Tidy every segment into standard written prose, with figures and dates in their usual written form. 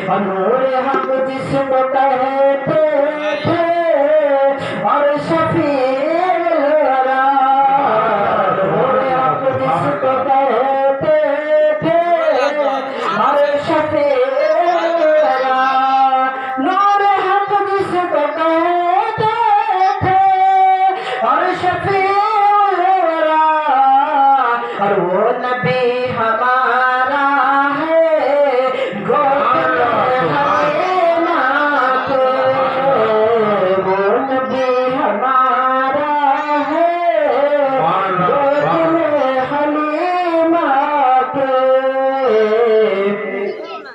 نور حق جس کو کہتے تھے اور شفیع الورا، نور حق جس کو کہتے تھے اور شفیع الورا، نور حق جس کو کہتے تھے اور شفیع الورا، اور وہ نبی ہمارا ہے گود میں حلیمہ کے، وہ نبی ہمارا ہے گود میں حلیمہ کے،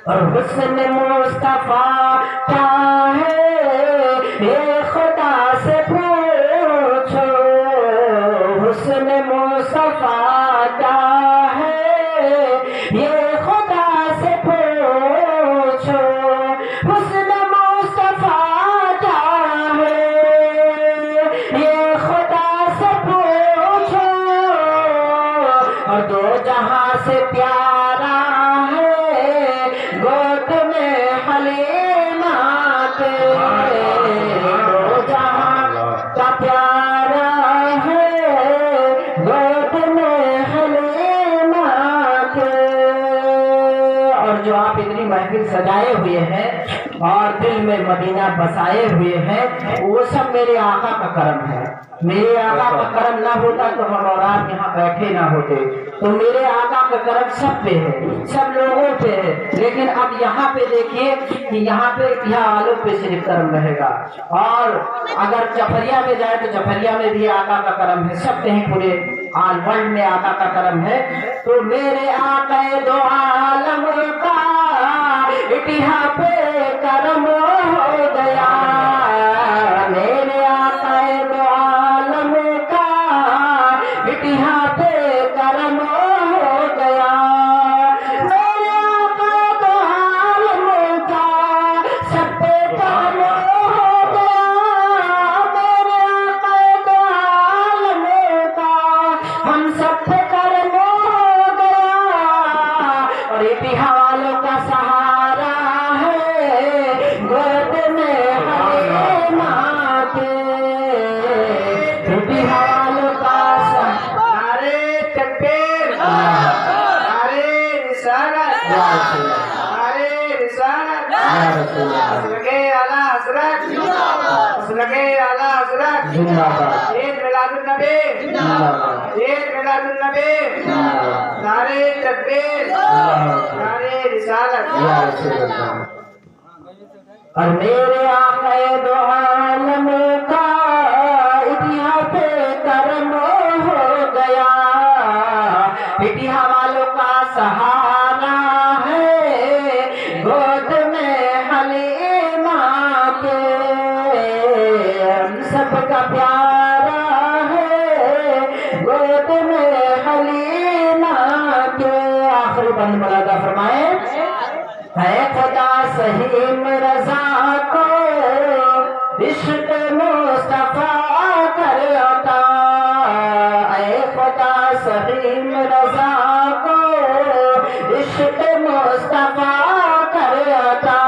اور حسن مصطفیٰ کیا ہے یہ خدا سے پوچھو، حسن مصطفیٰ کیا ہے یہ خدا سے پوچھو، حسن مصطفیٰ کیا ہے یہ خدا سے پوچھو، اور دو جہاں سے پیارا ہے گود میں حلیمہ کے، دو جہاں کا پیارا ہے گود میں حلیمہ کے، اور جو آپ اتنی محفل سجائے ہوئے ہیں اور دل میں مدینہ بسائے ہوئے ہیں، وہ سب میرے آقا کا کرم ہے، میرے آقا کا کرم نہ ہوتا تو ہم اور آپ یہاں بیٹھے نہ ہوتے، تو میرے آقا کا کرم سب پہ ہے، سب لوگوں پہ ہے، لیکن اب یہاں پہ دیکھیے کہ یہاں پہ یہاں والوں پہ صرف کرم رہے گا، اور اگر جعفریہ میں جائے تو جعفریہ میں بھی آقا کا کرم ہے، سب کہیں پورے آل ورلڈ میں آقا کا کرم ہے، تو میرے آقا دو عالم کا اتہا پہ کرم ہو گیا، میرے آقا دو عالم کا اتہا پہ کرم ہو گیا، میرے آقا دو عالم کا سب پہ کرم ہو گیا، میرے آقا دو عالم کا ہم سب پہ کرم ہو گیا، اور اتہا والوں کا سہارا ہے گود میں حلیمہ کے، اتہا والوں کا سہارا، نعرے تکبیر، نعرے رسالت، نعرے رسالت، مسلک اعلی حضرت، مسلک اعلی حضرت، عید میلاد النبی، عید میلاد النبی، نعرے تکبیر، نعرے رسالت، اور میرے آقا دو عالم کا اتہا پہ کرم ہو گیا، اتہا والوں کا سہارا ہے گود میں حلیمہ کے، ہم سب کا پیارا ہے گود میں حلیمہ کے، آخری بند ملادہ فرمائے، اے خدا سہیم رضا کو عشق مصطفیٰ کر عطا، اے خدا سہیم رضا کو عشق مصطفیٰ کر عطا،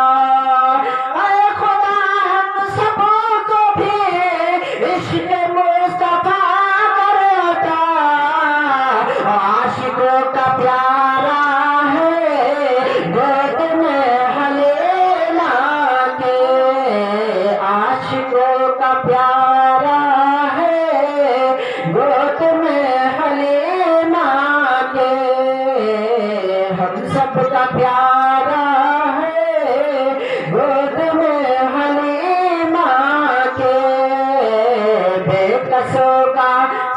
اے خدا ہم سب کو بھی عشق مصطفیٰ کر عطا، عاشقوں کا پیارا ہے گود میں حلیمہ کے، عاشقوں کا پیارا ہے گود میں حلیمہ کے، ہم سب کا پیارا ہے گود میں حلیمہ کے، بے کسوں کا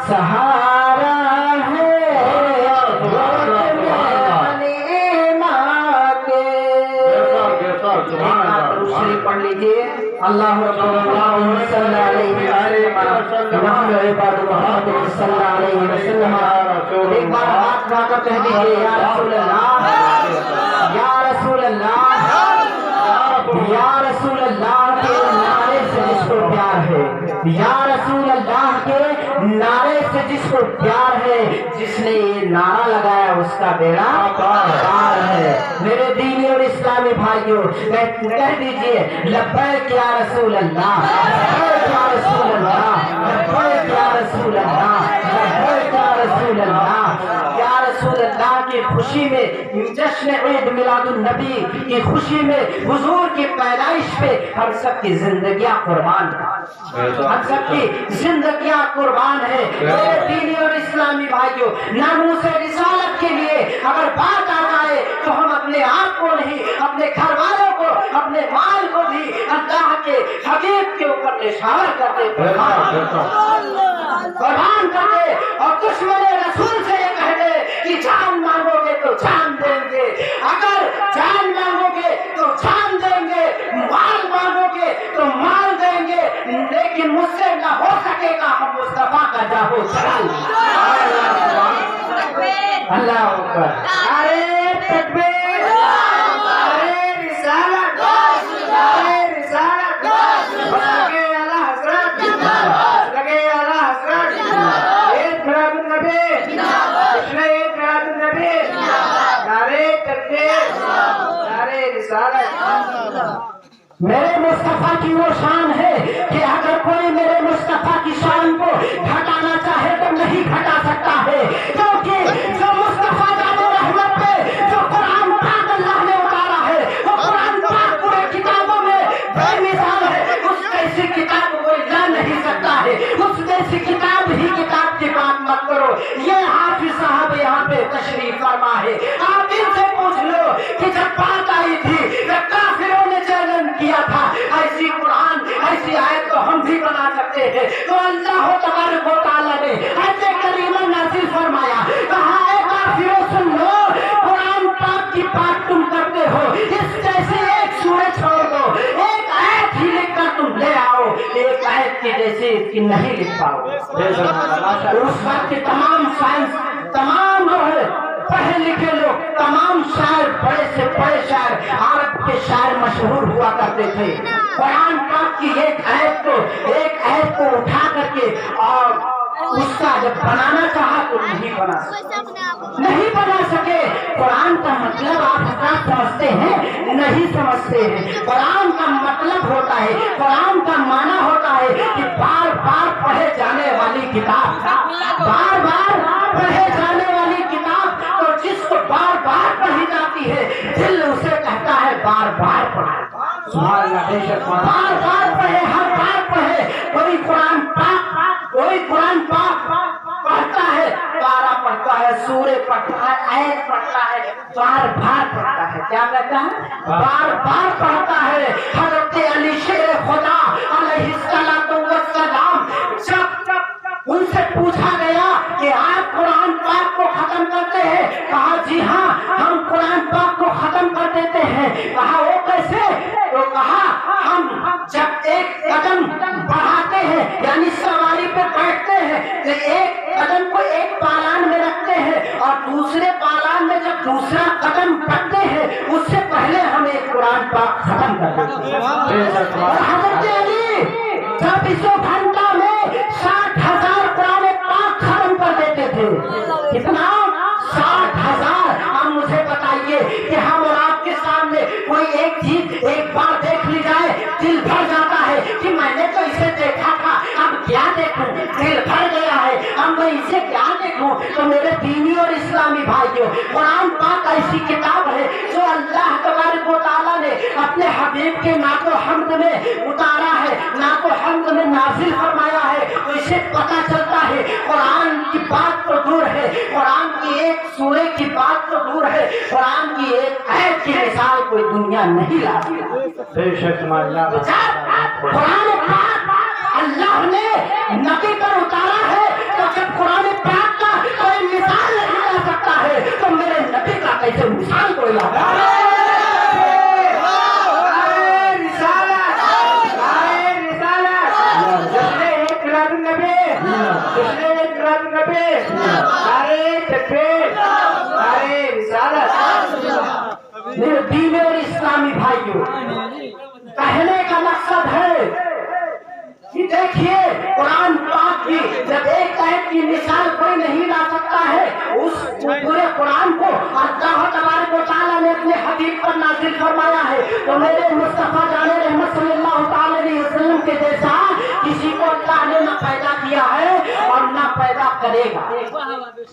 سہارا ہے گود میں حلیمہ کے، دوسری پڑھ لیجیے، اللہ اللہم صلی علیہ وسلم، ایک بار ہاتھ اٹھا کر کہہ دیجیے یا رسول اللہ، یا رسول اللہ، یا رسول اللہ کے نعرے سے جس کو پیار ہے، یا رسول اللہ کے نعرے سے جس کو پیار ہے، جس نے یہ نعرہ لگایا اس کا بیڑا پار ہے، میرے دین اور اور اسلامی بھائیوں کہہ دیجئے لبیک یا رسول اللہ، لبیک یا رسول اللہ، لبیک یا رسول اللہ، لبیک یا رسول اللہ۔ یا رسول اللہ کی خوشی میں، جشن عید میلاد النبی کی خوشی میں، حضور کی پیدائش پہ ہم سب کی زندگیاں قربان ہیں، ہم سب کی زندگیاں قربان ہیں۔ میرے دینی اور اسلامی بھائیوں، ناموس رسالت کے لیے اگر بات آ جائے تو ہم اپنے آپ کو نہیں، اپنے گھر والوں کو، اپنے مال کو بھی اللہ کے حبیب کے اوپر نشان کرتے قربان کرتے، اور دشمن رسول سے یہ کہتے کہ جان مانگو گے تو جان دیں گے، اگر جان مانگو گے تو جان دیں گے، مال مانگو گے تو مال دیں گے، لیکن مجھ سے نہ ہو سکے گا ہم مصطفیٰ کا جاہو چلال۔ اللہ اکبر، ارے تکبیر، ارے رسالت، ارے رسالت، لگے اعلیٰ حضرت، لگے اعلیٰ حضرت، ایک میلاد النبی، ایک میلاد النبی، نعرے تکبیر، نعرے رسالت۔ میرے مصطفیٰ کی وہ شان ہے کہ اگر کوئی میرے مصطفیٰ کی شان کو گھٹانا چاہے تو نہیں گھٹا سکتا ہے، کیونکہ جو مصطفیٰ جان رحمت پہ جو قرآن پاک اللہ نے اتارا ہے وہ قرآن پاک پورے کتابوں میں بے مثال ہے، اس جیسی کتاب کوئی لا نہیں سکتا ہے، اس جیسی کتاب ہی کتاب کی بات مت کرو۔ یہ حافظ صاحب یہاں پہ تشریف فرما ہے، آپ ان سے پوچھ لو کہ جب بات آئی تھی جب کافروں نے چیلنج کیا تھا ایسی قرآن ایسی آیت تو ہم بھی بنا سکتے ہیں، تو اللہ تبارک و تعالیٰ نے آیت کریمہ نازل فرمایا، کہا اے کافروں سن لو، قرآن پاک کی بات تم کرتے ہو، اس جیسے ایک سورہ چھوڑ دو، ایک آیت ہی لکھ کر تم لے آؤ، ایک آیت کی جیسے اس کی نہیں لکھ پاؤ۔ اس وقت کے تمام سائنس، تمام جو ہے پڑھے لکھے لوگ، تمام شاعر، بڑے سے بڑے شاعر، عرب کے شاعر مشہور ہوا کرتے تھے، قرآن پاک کی ایک آیت کو اٹھا کر کے اور اس کا جب بنانا چاہا تو نہیں بنا سکے۔ قرآن کا مطلب آپ حضرات سمجھتے ہیں؟ نہیں سمجھتے ہیں۔ قرآن کا مطلب ہوتا ہے، قرآن کا معنی ہوتا ہے کہ بار بار پڑھے جانے والی کتاب، بار بار پڑھے جانے والی کتاب، تو جس کو بار بار پڑھی جاتی ہے دل اسے کہتا ہے بار بار پڑھے، بار بار پڑھے، ہر بار پڑھے۔ کوئی قرآن پاک پڑھتا ہے، پارہ پڑھتا ہے، سورہ پڑھتا ہے، آیت پڑھتا ہے، بار بار پڑھتا ہے، کیا کہتا ہے؟ بار بار پڑھتا ہے۔ حضرت علی شیر خدا علیہ السلام جب ان سے پوچھا گیا کہ آپ قرآن پاک کو ختم کرتے ہیں، کہا جی ہاں ہم قرآن پاک کو ختم کر دیتے ہیں۔ کہا وہ کیسے؟ تو کہا ہم جب ایک قدم بڑھاتے ہیں یعنی سواری پہ بیٹھتے ہیں تو ایک قدم کو ایک پالان میں رکھتے ہیں اور دوسرے پالان میں جب دوسرا قدم رکھتے ہیں اس سے پہلے ہم ایک قرآن پاک ختم کر دیتے ہیں۔ اور حضرت علی 24 گھنٹہ میں 60,000 قرآن پاک ختم کر دیتے تھے۔ کتنا؟ 60,000۔ اب مجھے بتائیے کہ ہم اور آپ کے سامنے کوئی ایک چیز ایک بار دیکھ لی جائے دل بھر جاتا ہے کہ میں نے تو اسے دیکھا تھا، اب کیا دیکھوں، دل بھر گیا ہے، اب میں اسے کیا دیکھوں۔ تو میرے دینی اور اسلامی بھائیوں، قرآن پاک ایسی کتاب ہے جو اللہ تبارک و تعالیٰ نے اپنے حبیب کے نعت و حمد میں اتارا ہے، نعت و حمد میں نازل فرمایا ہے، تو اسے پتہ چلتا ہے قرآن کی بات تو دور ہے، قرآن کی ایک سورے کی بات تو دور ہے، قرآن کی ایک آیت کی مثال کوئی دنیا نہیں لاتی۔ قرآن پاک اللہ نے نبی پر اتارا ہے، تو جب قرآن پاک کا کوئی مثال نہیں لا سکتا ہے تو میرے نبی کا کیسے مثال کوئی لاتا ہے؟ میرے دین اور اسلامی بھائیوں، کہنے کا مقصد ہے کہ دیکھیے قرآن پاک کی جب ایک آیت की मिसाल कोई नहीं ला सकता है। उस पूरे कुरान को अल्लाह तबारक व तआला ने अपने हबीब पर नाज़िल फरमाया है। तो मेरे मुस्तफा जाने रहमत सल्लल्लाहु तआला अलैहि वसल्लम के जैसा किसी को अल्लाह ने न पैदा किया है और न पैदा करेगा,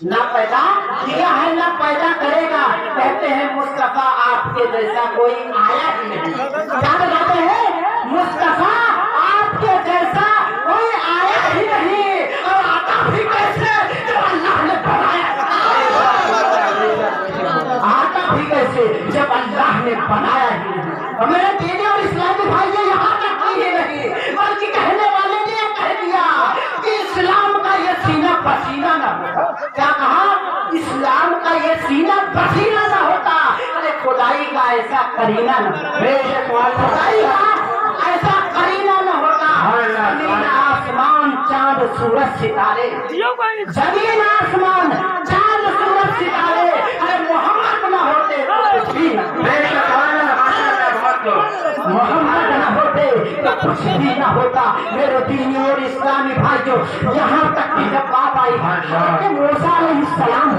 न पैदा किया है न पैदा करेगा। कहते हैं मुस्तफा आपके जैसा कोई आया ही नहीं। क्या बताते हैं? मुस्तफा आपके जैसा कोई आया ही नहीं, और आता भी कैसे जब अल्लाह ने बनाया। आता भी कैसे जब अल्लाह ने बनाया ही नहीं। और मेरे दीदी और इस्लामी भाई यहाँ तक ही नहीं, बल्कि कहने वाले ने कह दिया कि इस्लाम का ये सीना पसीना न होता। क्या कहा? इस्लाम का ये सीना पसीना न होता। अरे खुदाई का ऐसा करीना न, खुदाई का ऐसा करीना न होता। जमीन आसमान चांद सूरज सितारे, जमीन आसमान चांद सूरज सितारे, अरे मोहम्मद न होते तो कुछ भी मोहम्मद न होते तो कुछ भी न होता। मेरे दीनी और इस्लामी भाइयों, यहाँ तक की जब बात आई कि मूसा अलैहिस्सलाम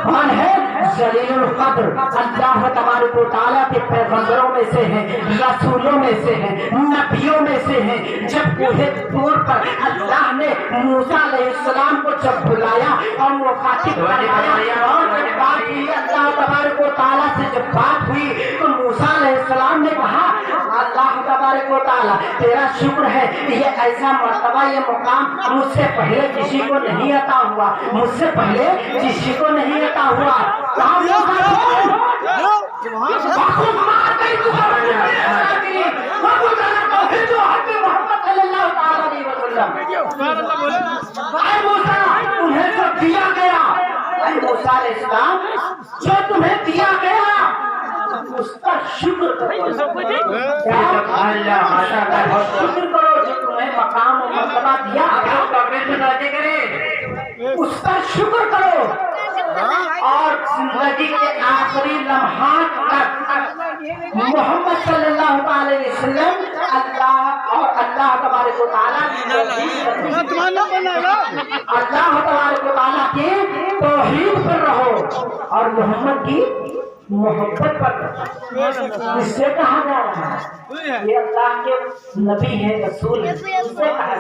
कौन है? जलीलुल कद्र, अल्लाह तबारक व तआला के पैगंबरों में से हैं, रसूलों में से हैं, नबियों में से हैं। जब पूरे तौर पर अल्लाह ने मूसा अलैहिस्सलाम को जब बुलाया और मुखातिब करवाया और जब बात हुई अल्लाह तबारक व तआला से जब बात हुई तो मूसा अलैहिस्सलाम ने कहा अल्लाह तबारक व तआला तेरा शुक्र है, ये ऐसा मर्तबा ये मुकाम मुझसे पहले किसी को नहीं अता हुआ, मुझसे पहले किसी को नहीं अता हुआ। तुम्हें जो दिया गया, जो तुम्हें दिया गया उसका शुक्र करो। शुक्र करो जो तुम्हें मकाम और मर्तबा दिया, उसका शुक्र करो। और जिंदगी के आखिरी लम्हात तक मोहम्मद सल्लल्लाहु अलैहि वसल्लम अल्लाह और अल्लाह तबारक व तआला की तौहीद पर रहो और मोहम्मद की मोहब्बत पर। इससे कहा जा रहा है ये अल्लाह के नबी है, रसूल है, उससे कहा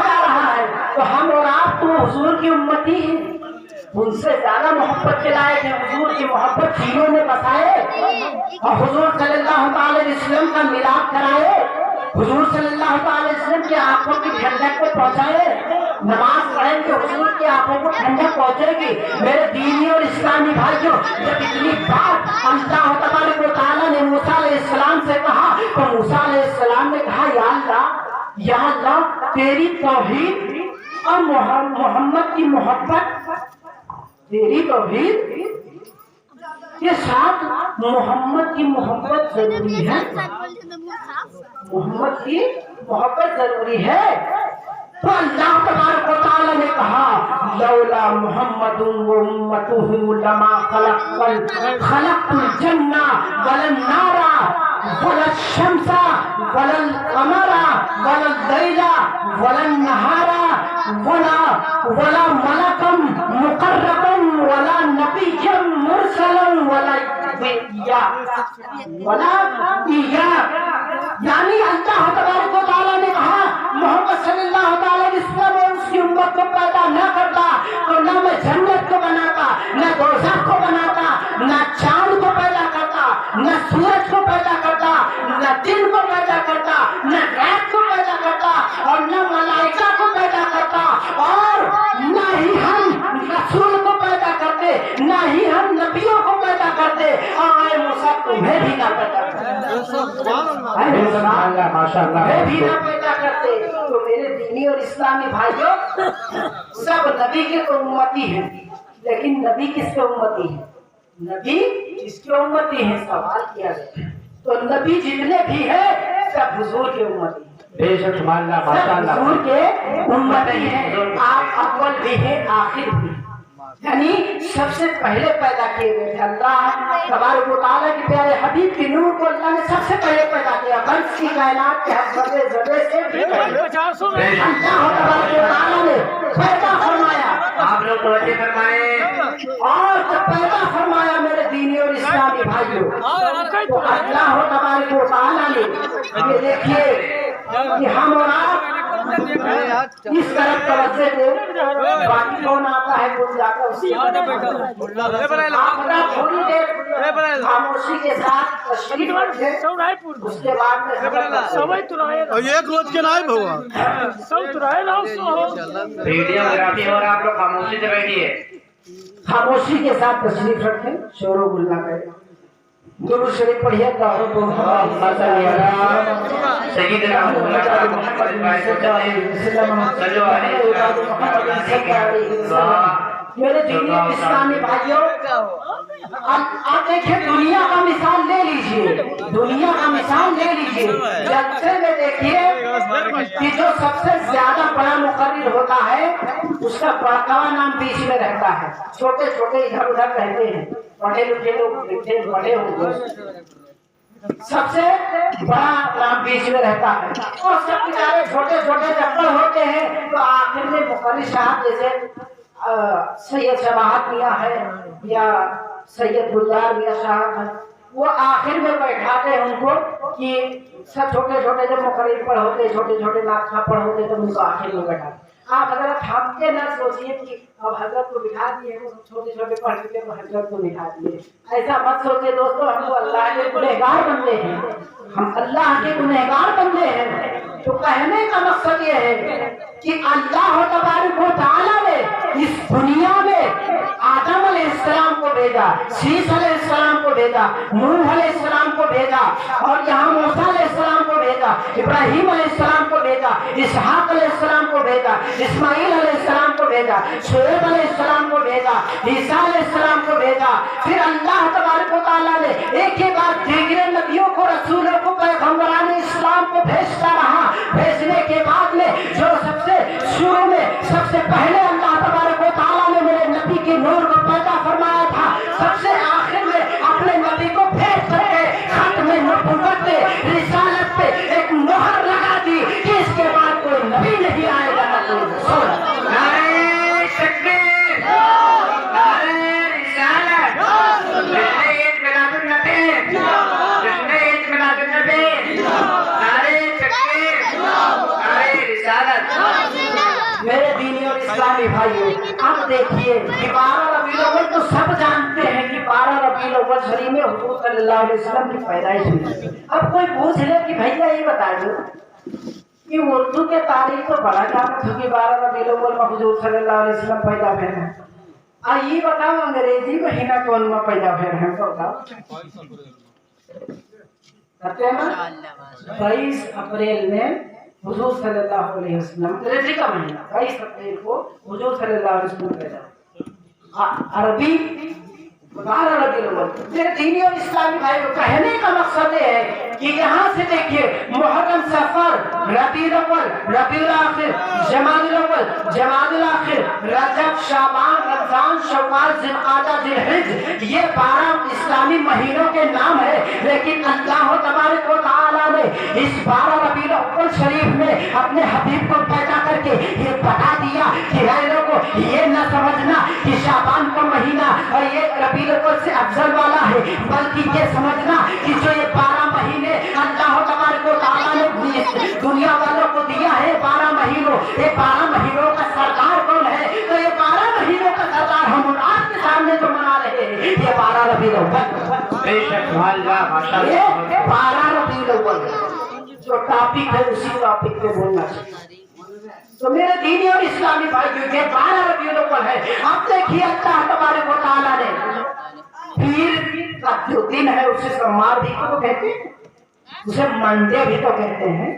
जा रहा है। तो हम और आप तो हुजूर की उम्मती हैं, उनसे ज्यादा मोहब्बत के लायक है। हुजूर की मोहब्बत सीनों में बसाए और हुजूर सल्लल्लाहु अलैहि वसल्लम का मिलाप कराए, हुजूर सल्लल्लाहु अलैहि वसल्लम की आंखों की ठंडक को पहुंचाए। नमाज पढ़ेंगे हुजूर की आंखों को ठंडक पहुंचेगी। मेरे दीनी और इस्लामी भाइयों, जब इतनी बात अल्लाह तबारक व तआला ने मूसा अलैहिस्सलाम से कहा तो मूसा अलैहिस्सलाम ने कहा या अल्लाह तेरी तौहीद और मोहम्मद की मोहब्बत, तेरी तौहीद के साथ मोहम्मद की मोहब्बत जरूरी है, मोहम्मद की मोहब्बत जरूरी है। तो अल्लाह तबारक व तआला ने कहा लौला मुहम्मदुन व उम्मतुहु लमा खलक़तुल जन्ना वलन नारा वलल शम्सा वलल कमरा वलल लैला वलन नहारा वला मलकम मुकर्रबन वला नबिय्यन मुरसलन वला इया। यानी अल्लाह तबारक व तआला ने कहा मोहम्मद सल्लल्लाहु अलैहि वसल्लम और उसकी उम्मत को पैदा न करता तो न मैं जन्नत को बनाता, न दोज़ख को बनाता, न चांद को पैदा करता, न सूरज को पैदा करता, न दिन को पैदा करता, न रात को पैदा करता और न मलाइका को पैदा करता, और न ही हम रसूल को पैदा करते, न ही हम नबियों को पैदा करते, और आए मूसा तुम्हें भी ना पैदा करते, माशाअल्लाह भी ना पैदा करते। तो मेरे दीनी और इस्लामी भाइयों, सब नबी के तो उम्मती हैं, लेकिन नबी किसके उम्मती है? नबी किसके उम्मती है? सवाल किया गया। तो नबी जितने भी है सब हुजूर के उम्मती है, बेशक माशाअल्लाह हुजूर के उम्मती है। आप अव्वल भी है, आखिर भी। यानी सबसे पहले पैदा किए गए थे। अल्लाह तबारक व तआला के प्यारे हबीब के नूर को अल्लाह ने सबसे पहले पैदा किया। वंश की कायनात के हर जगह से अल्लाह तबारक व तआला ने पैदा फरमाया। आप लोग तवज्जो फरमाएं। और जब पैदा फरमाया मेरे दीनी और इस्लामी भाइयों, तो अल्लाह तबारक व तआला ने ये देखिए कि हम और आप इस तरफ तवज्जो दे, बाकी कौन आता है वो जाकर आपका थोड़ी देर खामोशी के साथ तशरीफ रखें, उसके बाद में एक रोज के नाम हुआ वीडियोग्राफी और आप लोग खामोशी से बैठिए। खामोशी के साथ तशरीफ रखें, शोर गुल्ला करें। दुरूद शरीफ पढ़िए। मेरे दीनी इस्लामी भाइयों, आप देखिए दुनिया का मिसाल ले लीजिए, दुनिया का मिसाल ले लीजिए। जलसे में देखिए कि जो सबसे ज्यादा बड़ा मुकर्रिर होता है उसका बड़का नाम बीच में रहता है, छोटे छोटे इधर उधर रहते हैं, पढ़े लिखे लोग लिखे बड़े होंगे, सबसे बड़ा नाम बीच में रहता है और सब किनारे छोटे छोटे चक्कर होते हैं। तो आखिर में मुकर्रिर साहब जैसे सैयद शबाहत मियाँ है या सैयद गुलजार मियाँ साहब है, वो आखिर में बैठाते हैं उनको कि सब छोटे छोटे जब मुकर्रिर पढ़ होते, छोटे छोटे नाखा पढ़ होते, तो उनको आखिर में बैठाते। आप हजरत हमके न सोचिए कि अब हजरत को बिठा दिए, छोटे छोटे पढ़ चुके तो हजरत को बिठा दिए, ऐसा मत सोचिए दोस्तों। हम तो अल्लाह के गुनहगार बंदे हैं, हम अल्लाह के गुनहगार बंदे हैं। तो कहने का मकसद ये है कि अल्लाह तबारक व तआला ने इस दुनिया में आदम अलैहिस्सलाम को भेजा, शीश अलैहिस्सलाम को भेजा, नूह अलैहिस्सलाम को भेजा, और यहाँ मूसा अलैहिस्सलाम को भेजा, इब्राहिम अलैहिस्सलाम को भेजा, इसहाक अलैहिस्सलाम को भेजा, इस्माइल अलैहिस्सलाम को भेजा, शुएब अलैहिस्सलाम को भेजा, ईसा अलैहिस्सलाम को भेजा। फिर अल्लाह तबारक व तआला ने एक के बाद दीगरे नबियों को, रसूलों को, पैगंबरान इस्लाम को भेजता रहा। भेजने के बाद में जो सबसे शुरू में सबसे पहले अल्लाह तबारक व तआला ने मेरे नबी के नूर को पैदा फरमाया था, सबसे आखिर में अपने नबी को भेज करके खत्म नबुव्वत पे, रिसालत पे एक मोहर लगा दी कि इसके बाद कोई नबी नहीं आएगा ना कोई रसूल। नारे तकबीर, नारे रिसालत, जिसने ईद मिलादुन्नबी, जिसने ईद मिलादुन्नबी, नारे तकबीर, नारे रिसालत। मेरे दीनी और इस्लामी भाइयों, अब देखिए कि 12 रबीउल अव्वल तो सब जानते हैं कि 12 रबीउल अव्वल शरीफ में हुजूर सल्लल्लाहु अलैहि वसल्लम की पैदाइश हुई। अब कोई पूछ ले कि भैया ये बता दो कि उर्दू के तारीख तो बड़ा जानत हो कि 12 रबीउल अव्वल में हुजूर सल्लल्लाहु अलैहि वसल्लम पैदा हुए हैं। ये बताओ अंग्रेजी महीना कौन में पैदा हुए हैं, तो बताओ। कहते हैं ना 22 अप्रैल में हुजूर सल्लल्लाहु अलैहि वसल्लम, अंग्रेजी का महीना 22 अप्रैल को हुजूर सल्लल्लाहु अलैहि वसल्लम पैदा। अरबी 12 रबीउल अव्वल। मेरे दीनी और इस्लामी भाइयों, कहने का मकसद है कि यहाँ से देखिए मुहर्रम, सफर, रबीउल अव्वल, रबीउल आखिर, जमादुल अव्वल, जमादुल आखिर, रजब, शाबान, रमजान, शव्वाल, जिलकादा, जिलहिज, ये 12 इस्लामी महीनों के नाम है। लेकिन अल्लाह तबारक व तआला ने इस 12 रबीउल अव्वल शरीफ में अपने हबीब को पैदा करके ये बता दिया कि लोगों ये न समझना कि शाबान का महीना और ये रबीउल अव्वल से अफजल वाला है, बल्कि ये समझना कि जो ये 12 महीने अल्लाह तबारक व तआला ने दुनिया वालों को दिया है 12 महीनों, ये 12 महीनों का सरदार कौन है? तो ये 12 महीनों का सरदार हम आपके सामने जो मना रहे हैं, ये 12 रबीउल अव्वल। बेशक माशाल्लाह, माशाल्लाह। ये 12 रबीउल अव्वल जो टॉपिक है उसी टॉपिक पे बोलना चाहिए। तो मेरे दीनी और इस्लामी भाइयों, ये 12 रबीउल अव्वल है। अब देखिए अल्लाह तबारक व तआला ने पीर का जो दिन है उसे सोमवार भी तो कहते हैं, उसे मंडे भी तो कहते हैं।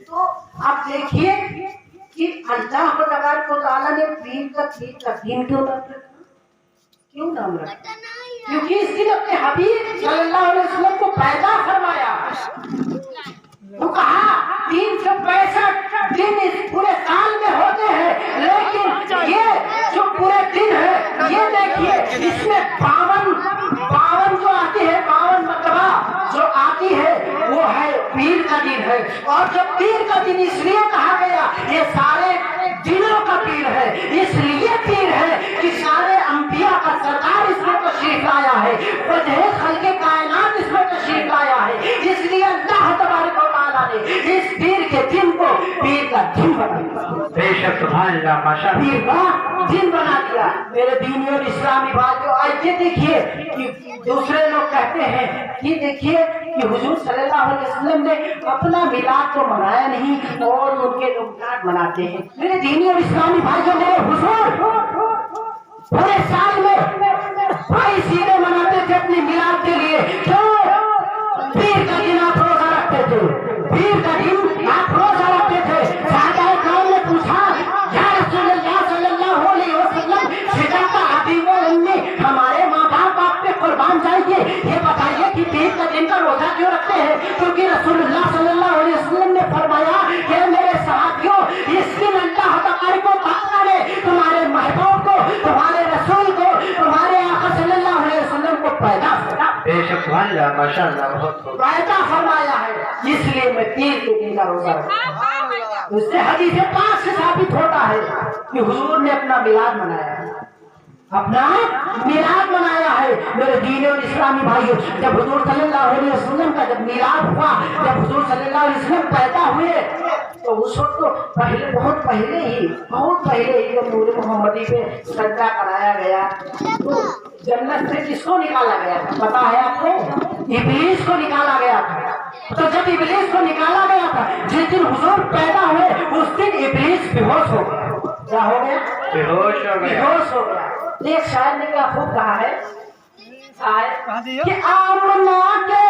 तो आप देखिए कि अल्लाह तबारक व तआला ने पीर का दिन क्यों रखा, क्यों नाम रखा? क्योंकि इस दिन अपने हबीब सल्लल्लाहु अलैहि वसल्लम को पैदा फरमाया। वो कहा 365 दिन इस पूरे साल में होते हैं, लेकिन ये जो पूरे दिन है है। और जब पीर का दिन इसलिए कहा गया, ये सारे दिनों का पीर है, इसलिए पीर है कि सारे अंबिया का सरकार इसमें तशरीफ लाया है, वजह खल्के कायनात इसमें तशरीफ लाया है। इसलिए अल्लाह तबारक व तआला ने इस पीर के दिन को पीर का दिन बना दिया। बेशक सुभान अल्लाह माशाअल्लाह। पीर का दिन बना दिया। मेरे दीनी और इस्लामी भाइयों, आज ये देखिए कि दूसरे लोग कहते हैं कि देखिए कि हुजूर सल्लल्लाहु अलैहि वसल्लम ने अपना मिलाद तो मनाया नहीं और उनके लोग मिलाद मनाते हैं। मेरे दीनी और इस्लामी भाइयों, मेरे हुजूर पूरे साल में 22 ईदें मनाते थे अपने मिलाद के लिए। क्यों? पीर का दिन आप रोजा रखते थे, पीर का दिन आप रोजा रखते थे। सहाबाए किराम ने पूछा, या रसूलल्लाह सल्लल्लाहु अलैहि वसल्लम, सिद्दीक़ा हबीबो उम्मी, हमारे माँ बाप आप पे कुर्बान जाएंगे, ये बताइए कि पीर का दिन का रोजा क्यों रखते हैं? क्योंकि रसूलुल्लाह सल्लल्लाहु अलैहि वसल्लम ने फरमाया कि मेरे साथियों, इस दिन अल्लाह तबारक व तआला ने तुम्हारे महबूब को, तुम्हारे रसूल को, तुम्हारे आका सल्लल्लाहु अलैहि वसल्लम को पैदा किया। बेशक सुभान अल्लाह माशाअल्लाह। बहुत पैदा फरमाया है, इसलिए मैं पीर के दिन का रोजा रखता हूं। उससे हदीस पाक से साबित होता है कि हुजूर ने अपना मिलाद मनाया है, अपना मिलाद मनाया है। मेरे दीन और इस्लामी भाइयों, जब हुजूर सल्लल्लाहु अलैहि वसल्लम का जब मिलाद हुआ, जब हुजूर सल्लल्लाहु अलैहि वसल्लम पैदा हुए, तो उस वक्त तो पहले बहुत पहले ही जब नूर मोहम्मदी पे सजदा कराया गया, तो जन्नत से किसको निकाला गया था पता है आपको? इब्लीस को निकाला गया था। तो जब इब्लीस को निकाला गया था, जिस दिन हुजूर पैदा हुए, उस दिन इब्लीस बेहोश हो गया। क्या हो गया? बेहोश हो गया। बेहोश हो गया। एक शायर ने क्या खूब कहा है कि आमना के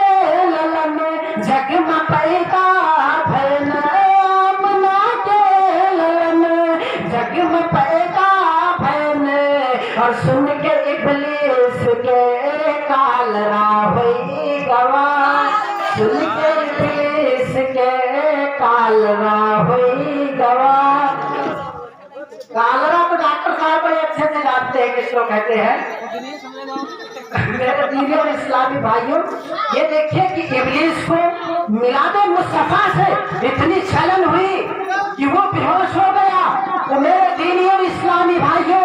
ललन जग में पैदा भैन, आमना के ललन जग में पैदा भैन, और सुन के इब्लीस के कालरा हुई गवाह, सुन के इब्लीस के कालरा हुई गवाह। कालरा को डॉक्टर साहब बड़े अच्छे से जानते हैं किसको कहते हैं। मेरे दीनी और इस्लामी भाइयों, ये देखिए कि इब्लीस को मिलादे मुस्तफा से इतनी छलन हुई कि वो बेहोश हो गया। तो मेरे दीनी और इस्लामी भाइयों,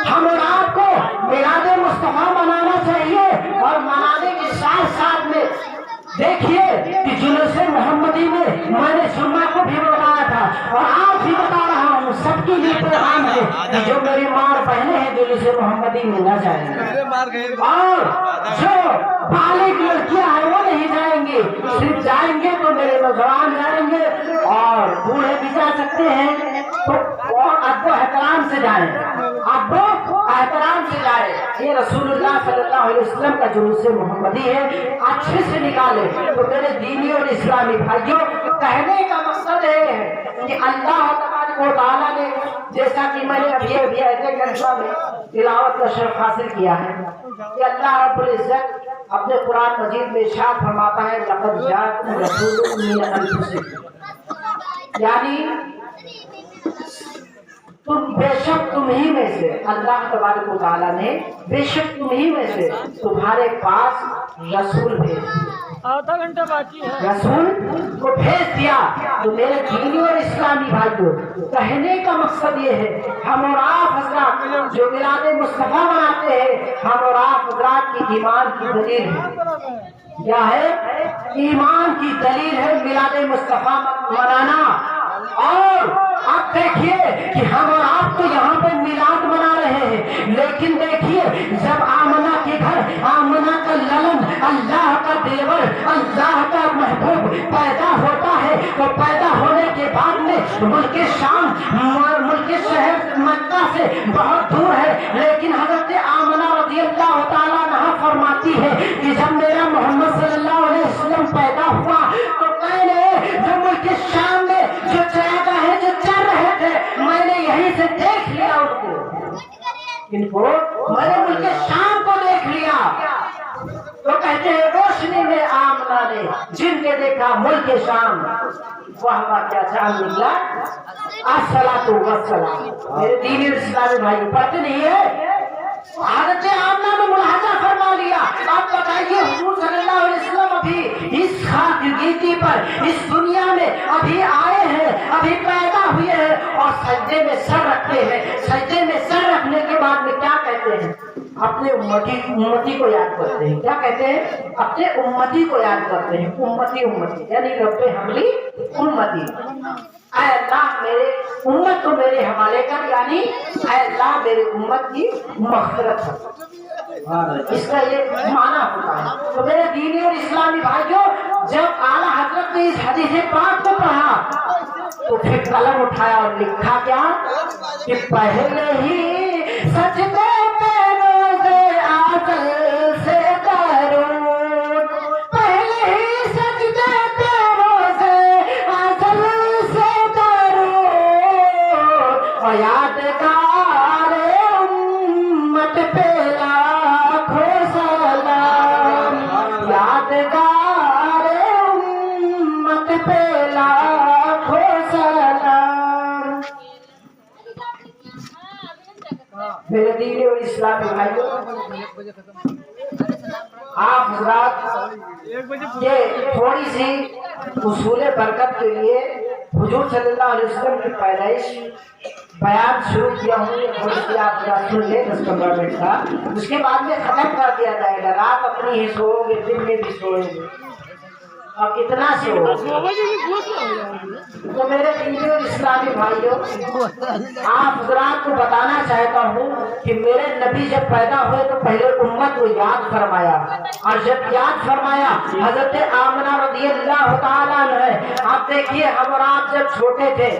हम और आपको मिलादे मुस्तफा मनाना चाहिए। और मनाने के साथ साथ में देखिए कि जुलूस मोहम्मदी में मैंने जुम्मा को भी बताया था और आज भी बता रहा हूँ, सबके लिए पैगाम है कि जो मेरी माँ और बहनें हैं जुलूस मोहम्मदी में न जाएंगे, और जो बालिग लड़कियां हैं वो नहीं जाएंगे। सिर्फ जाएंगे तो मेरे नौजवान जाएंगे और बूढ़े भी जा सकते हैं, तो अब्बो एहतराम से जाए, अब्बो एहतराम से जाए। ये रसूलुल्लाह सल्लल्लाहु अलैहि वसल्लम का जुलूस मोहम्मदी है, अच्छे से निकाले। तो मेरे दीनी और इस्लामी भाइयों, कहने का मकसद है कि अल्लाह तबारक व तआला ने, जैसा कि मैंने अभी अगले कक्षा में तिलावत का शर्फ हासिल किया है कि अल्लाह रब्बुल इज्जत अपने कुरान मजीद में इरशाद फरमाता है, लक़द जाअकुम रसूलुम मिन अनफुसिकुम, यानी बेशक तुम ही में से, अल्लाह तबारक व तआला ने बेशक तुम ही में से तुम्हारे पास रसूल भेज दिया, आधा घंटा बाकी है, रसूल को भेज दिया। तो मेरे दीनी और इस्लामी भाइयों, कहने का मकसद ये है, हम और आप हजरात जो मिलाद मुस्तफा मनाते हैं, हम और आप हजरात की ईमान की दलील है। क्या है? ईमान की दलील है मिलाद मुस्तफा मनाना। और आप देखिए कि हम और आप तो यहाँ पे मिलाद मना रहे हैं, लेकिन देखिए जब आमना के घर आमना का ललन, अल्लाह का देवर, अल्लाह का महबूब पैदा होता है, तो पैदा होने के बाद में मुल्क शाम, मुल्क शहर मक्का से बहुत दूर है, लेकिन हजरत आमना रज़ियल्लाहु ताला अन्हा फरमाती है कि जब मेरा मोहम्मद सल्लल्लाहु अलैहि वसल्लम पैदा हुआ, तो मैंने जो मुल्क शाम में जो चरागाहें जो चल रहे थे, मैंने यहीं से देख लिया उनको, इनको मैंने मुल्क शाम को देख लिया। तो कहते हैं रोशनी में आमना ने जिनके देखा मुल्क शाम, वाह वाह क्या चांद निकला। अस्सलातु वस्सलाम। मेरे दीनी इस्लामी भाई पढ़ते नहीं है, हज़रत आमना ने मुलाहजा फरमा लिया। आप बताइए हुजूर सल्लल्लाहु अलैहि वसल्लम अभी इस खाकी पर इस दुनिया में अभी आए हैं, अभी पैदा हुए हैं और सजदे में सर रखते हैं। सजदे में सर रखने के बाद में क्या कहते हैं? अपने उम्मती को याद करते हैं। क्या कहते हैं? अपने उम्मती को याद करते हैं। उम्मती यानी रब्बे हमली उम्मती, ऐ अल्लाह मेरे उम्मत को मेरे हवाले कर, यानी ऐ अल्लाह मेरे उम्मत की मग़फ़िरत कर। इसका ये माना होता है। तो मेरे दीनी और इस्लामी भाइयों, जब आला हजरत ने इस हदीस पाक को पढ़ा तो फिर कलम उठाया और लिखा क्या कि पहले ही सजदे पे रोज़े आज़ल से दरूद, पहले ही सजदे पे रोज़े आज़ल से दरूद, और यादगार उम्मत पे लाखों सलाम, यादगार उम्मत पे लाखों सलाम। मेरे दीनी और इस्लामी भाइयों, आप हज़रात ये थोड़ी सी उसूल बरकत के लिए हुजूर सल्लल्लाहु अलैहि वसल्लम की पैदाइश बयान शुरू किया हूँ। थोड़ी सी आप सुन ले 10-15 मिनट का, उसके बाद में खत्म कर दिया जाएगा। रात अपनी ही सोओगे, दिन में भी सोएंगे, और कितना सोओगे। तो मेरे दीनी और इस्लामी भाइयों, आप हज़रात को बताना चाहता हूँ कि मेरे नबी जब पैदा हुए तो पहले उम्मत को याद फरमाया, और जब याद फरमाया हज़रत आमना रज़ियल्लाहु ताला अन्हा, आप देखिए हम और आप जब छोटे थे,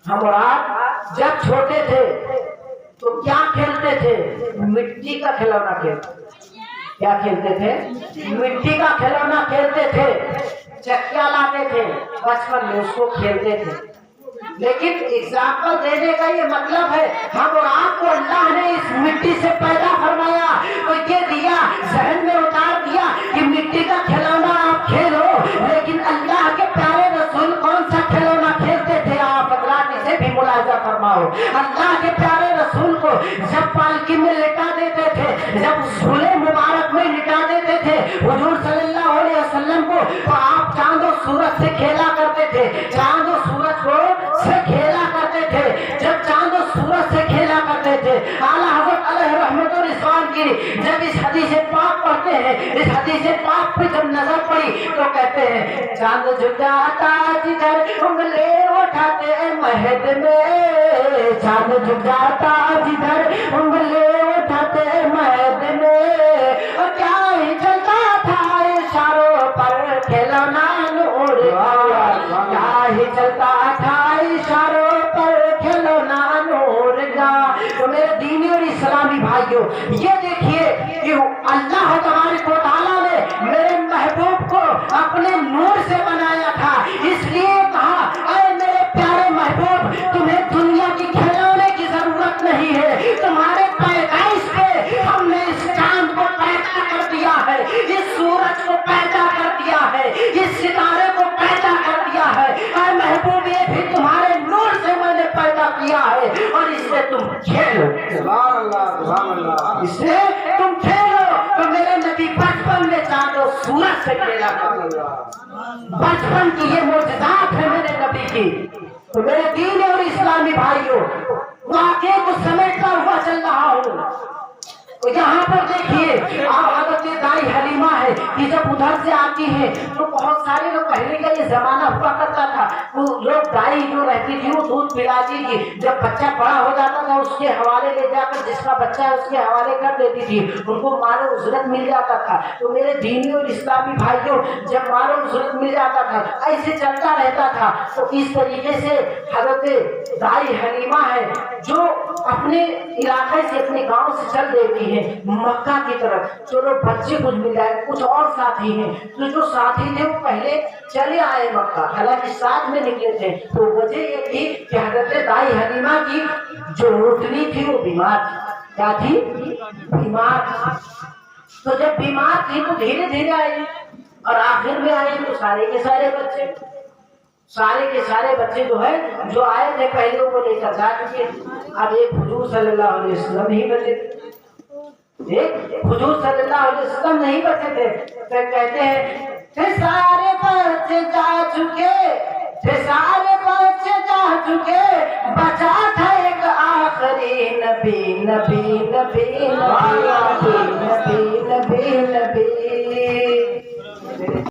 हम और आप जब छोटे थे तो क्या खेलते थे? मिट्टी का खिलौना खेलते। क्या खेलते थे? मिट्टी का खिलौना खेलते थे। चक्कियां लाते थे बचपन में, उसको खेलते थे। लेकिन एग्जाम्पल देने का ये मतलब है, हम और आपको अल्लाह ने इस मिट्टी से पैदा फरमाया तो ये दिया, जहन में उतार दिया कि मिट्टी का खिलौना आप खेलो, लेकिन अल्लाह के प्यारे रसूल कौन सा खिलौना खेलते थे? आप हज़रात इसे भी मुलाहिजा फरमाओ। अल्लाह के प्यारे रसूल को जब पालकी में लिटा देते थे, जब झूले मुबारक में लिटा देते थे हुजूर सल्लल्लाहु अलैहि वसल्लम को, तो आप चांद और सूरज से खेला करते थे। चांद और सूरज को से खेला करते थे। जब चांद और सूरज से खेला करते थे, आला हज़रत अलैहि रहमत और रिज़वान की जब इस हदीस पाक पढ़ते हैं, इस हदीस पाक पे जब नजर पड़ी तो कहते हैं चांद झुकाता जिधर उंगली उठाते महद में, चांद झुकाता जिधर उंगली उठाते महद में, और क्या ही चलता था इशारों पर खिलौना नूर का, क्या ही चलता था इशारों पर खिलौना नूर का। तो मेरे दीनी और इस्लामी भाइयों, ये देखिए कि अल्लाह तबारक व तआला ने मेरे महबूब को अपने नूर से बनाया था, इसलिए कहा अरे मेरे प्यारे महबूब, तुम्हें दुनिया की खिलौने की जरूरत नहीं है। तुम्हारे पैदाइश पे हमने इस चांद को पैदा कर दिया है, इस सूरज को पैदा कर दिया है, इस सितारे को पैदा कर दिया है। अरे महबूब, ये भी तुम्हारे नूर से मैंने पैदा किया है, और इससे तुम खेलो, इससे तुम खेलो। तो मेरे नबी बचपन में चांद और सूरज से खेला करते, बचपन की ये मोजज़ात है मेरे नबी की। तो मेरे दीन और इस्लामी भाइयों, वाक़े को समेटता हुआ चल रहा हूँ। तो यहाँ पर देखिए आप हज़रत दाई हलीमा है कि जब उधर से आती है तो बहुत सारे लोग, पहले का ये जमाना हुआ करता था, वो लोग दाई जो रहती थी वो दूध पिलाती थी, जब बच्चा बड़ा हो जाता था उसके हवाले ले जाकर जिसका बच्चा है उसके हवाले कर देती थी, उनको मालो उजरत मिल जाता था। तो मेरे दीनी और इस्लामी भाइयों, जब मालो उजरत मिल जाता था ऐसे चलता रहता था। तो इस तरीके से हज़रत दाई हलीमा है जो अपने इलाके से, अपने गाँव से चल देती है मक्का की तरफ। चलो बच्चे कुछ मिल जाए, कुछ और साथी हैं, तो जो साथी थे वो पहले चले आए मक्का, हालांकि साथ में निकले थे। तो वजह ये थी कि हज़रत दाई हलीमा की जो ऊँटनी थी वो बीमार थी। क्या थी? बीमार। तो जब बीमार थी तो धीरे धीरे आई, और आखिर में आई तो सारे के सारे बच्चे जो है जो आए थे पहले को लेकर जा चुके। अब एक हुजूर सल्लल्लाहु अलैहि वसल्लम ही बचे थे, एक हुजूर सल्लल्लाहु अलैहि वसल्लम नहीं बचे थे। तो कहते हैं تھے سارے بچے جا چکے، تھے سارے بچے جا چکے، بچا تھا ایک آخری نبی نبی نبی نبی